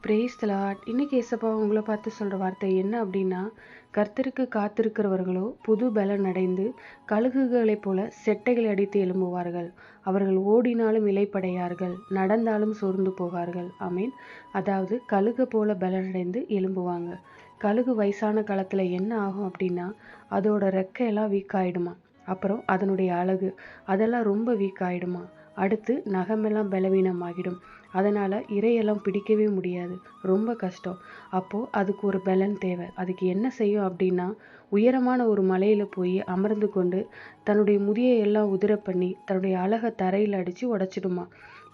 Praise the Lord. இன்னைக்கு ஏசப்பா உங்களை பார்த்து சொல்ற வார்த்தை என்ன அப்படின்னா, கர்த்தருக்கு காத்திருக்கிறவர்களோ புது பலன் அடைந்து கழுகுகளைப் போல செட்டைகளை அடித்து எழும்புவார்கள். அவர்கள் ஓடினாலும் இளைப்படையார்கள், நடந்தாலும் சோர்ந்து போகார்கள். ஆமீன். அதாவது கழுகு போல பலனடைந்து எழும்புவாங்க. கழுகு வயசான காலத்துல என்ன ஆகும் அப்படின்னா, அதோட ரெக்கையெல்லாம் வீக் ஆயிடுமா. அப்புறம் அதனுடைய அழகு அதெல்லாம் ரொம்ப வீக் ஆயிடுமா. அடுத்து நகமெல்லாம் பலவீனமாகிடும். அதனால் இரையெல்லாம் பிடிக்கவே முடியாது. ரொம்ப கஷ்டம். அப்போது அதுக்கு ஒரு பலன் தேவை. அதுக்கு என்ன செய்யும் அப்படின்னா, உயரமான ஒரு மலையில் போய் அமர்ந்து கொண்டு தன்னுடைய முடியை எல்லாம் உதிர பண்ணி தன்னுடைய அழகை தரையில் அடித்து உடச்சிடுமா.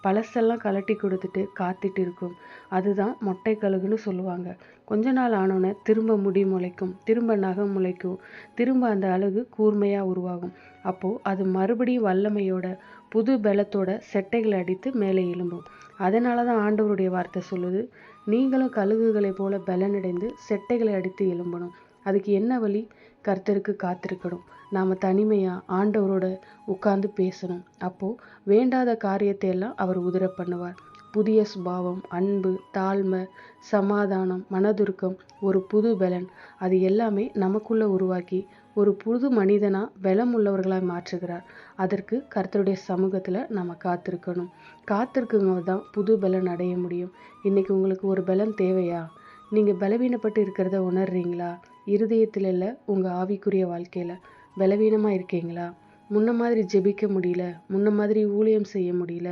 பழசெல்லாம் கலட்டி கொடுத்துட்டு காத்துட்டு இருக்கும். அதுதான் மொட்டை கழுகுன்னு சொல்லுவாங்க. கொஞ்ச நாள் ஆனோன்னே திரும்ப முடி முளைக்கும், திரும்ப நகம் முளைக்கும், திரும்ப அந்த அழகு கூர்மையாக உருவாகும். அப்போது அது மறுபடியும் வல்லமையோட புது பலத்தோட செட்டைகளை அடித்து மேலே எழும்பும். அதனால தான் ஆண்டவருடைய வார்த்தை சொல்லுது, நீங்களும் கழுகுகளை போல பலனடைந்து செட்டைகளை அடித்து எழும்பணும். அதுக்கு என்ன வழி? கர்த்தருக்கு காத்திருக்கணும். நாம் தனிமையாக ஆண்டவரோட உட்கார்ந்து பேசணும். அப்போது வேண்டாத காரியத்தை எல்லாம் அவர் உதிர பண்ணுவார். புதிய சுபாவம், அன்பு, தாழ்மை, சமாதானம், மனதுருக்கம், ஒரு புது பலன், அது எல்லாமே நமக்குள்ள உருவாக்கி ஒரு புது மனிதனா பலம் உள்ளவர்களாய் மாற்றுகிறார். அதற்கு கர்த்தருடைய சமூகத்துல நம்ம காத்திருக்கணும். காத்திருக்குங்க தான் புது பலன் அடைய முடியும். இன்னைக்கு உங்களுக்கு ஒரு பலன் தேவையா? நீங்க பலவீனப்பட்டு இருக்கிறத உணர்றீங்களா? இருதயத்துல இல்ல, உங்க ஆவிக்குரிய வாழ்க்கையில பலவீனமா இருக்கீங்களா? முன்ன மாதிரி ஜெபிக்க முடியல, முன்ன மாதிரி ஊழியம் செய்ய முடியல,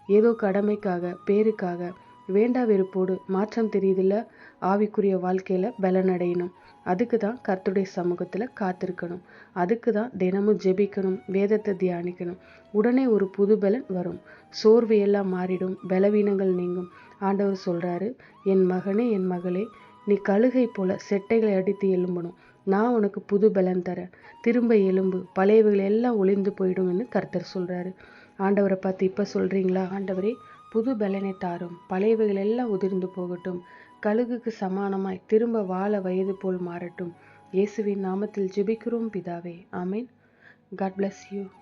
ஏதோ கடமைக்காக பேருக்காக வேண்டா வெறுப்போடு மாற்றம் தெரியுதுல்ல. ஆவிக்குரிய வாழ்க்கையில பலன் அடையணும். அதுக்கு தான் கர்த்தருடைய சமூகத்துல காத்திருக்கணும். அதுக்கு தான் தினமும் ஜெபிக்கணும், வேதத்தை தியானிக்கணும். உடனே ஒரு புது பலன் வரும். சோர்வு எல்லாம் மாறிடும், பலவீனங்கள் நீங்கும். ஆண்டவர் சொல்றாரு, என் மகனே என் மகளே, நீ கழுகை போல செட்டைகளை அடித்து எழும்பணும். நான் உனக்கு புது பலன் தரேன். திரும்ப எலும்பு, பழையவைகள் எல்லாம் ஒளிந்து போயிடும்னு கர்த்தர் சொல்றாரு. ஆண்டவரை பார்த்து இப்ப சொல்றீங்களா, ஆண்டவரே புது பலனை தாரும், பழையவைகள் எல்லாம் உதிர்ந்து போகட்டும், கழுகுக்கு சமானமாய் திரும்ப வாழ வயது போல் மாறட்டும். இயேசுவின் நாமத்தில் ஜெபிக்கிறோம் பிதாவே. ஆமீன். God bless you.